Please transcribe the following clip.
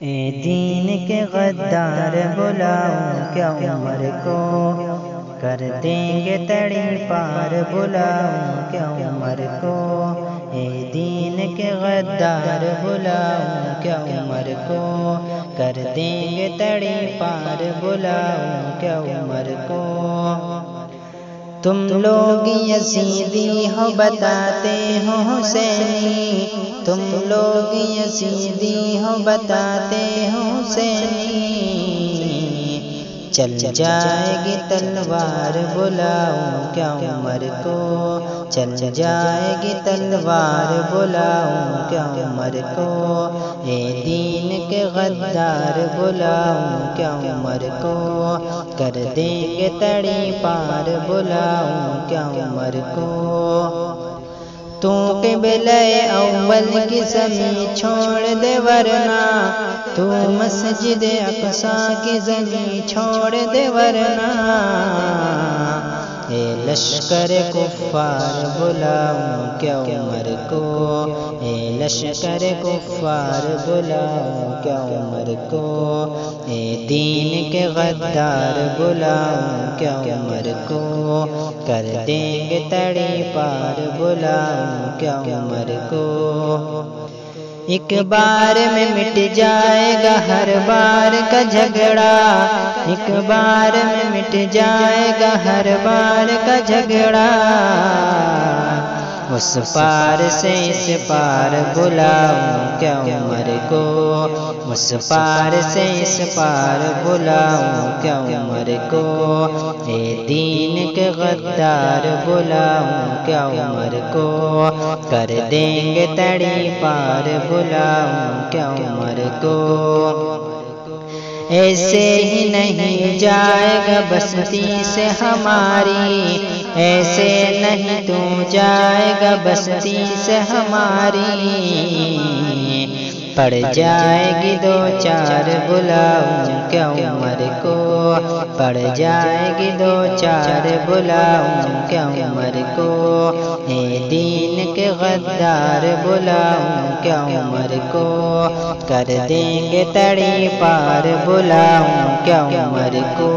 اے دین کے غدار بلاؤں کیا عمر کو، کر دیں گے تڑی پار بلاؤں کیا عمر کو۔ اے دین کے غدار بلاؤں کیا عمر کو، کر دیں گے تڑی پار بلاؤں کیا عمر کو۔ تم لوگ یزیدی ہو بتاتے ہو حسینی، تم لوگ یزیدی ہو بتاتے ہو حسینی، چل جائے گی تلوار بلاؤں کیا عمر کو، چل جائے گی تلوار بلاؤں کیا عمر کو۔ اے دین کے غدار بلاؤں کیا عمر کو، کر دیں گے تڑی پار بلاؤں کیا عمر کو۔ تو قبلہ اول کی زمین چھوڑ دے ورنہ، تو مسجد اقصیٰ کی زمین چھوڑ دے ورنہ، اے لشکر کفار بلاؤں کیا عمر کو، اے لشکر کفار بلاؤں کیا عمر کو۔ اے دین کے غدار بلاؤں کیا عمر کو، کر دیں گے تڑی پار بلاؤں کیا عمر کو۔ ایک بار میں مٹ جائے گا ہر بار کا جھگڑا، ایک بار میں مٹ جائے گا ہر بار کا جھگڑا، اس پار سے اس پار بلاؤں کیا عمر کو، اس پار سے اس پار بلاؤں کیا عمر کو۔ اے دین کے غدار بلاؤں کیا عمر کو، کر دیں گے تڑی پار بلاؤں کیا عمر کو۔ ایسے ہی نہیں جائے گا بستی سے ہماری، ایسے نہیں تو جائے گا بستی سے ہماری، پڑ جائے گی دو چار بلاؤں کیا عمر کو، پڑ جائے گی دو چار بلاؤں کیا عمر کو۔ اے دین کے غدار بلاؤں کیا عمر کو، کر دیں گے تڑی پار بلاؤں کیا عمر کو۔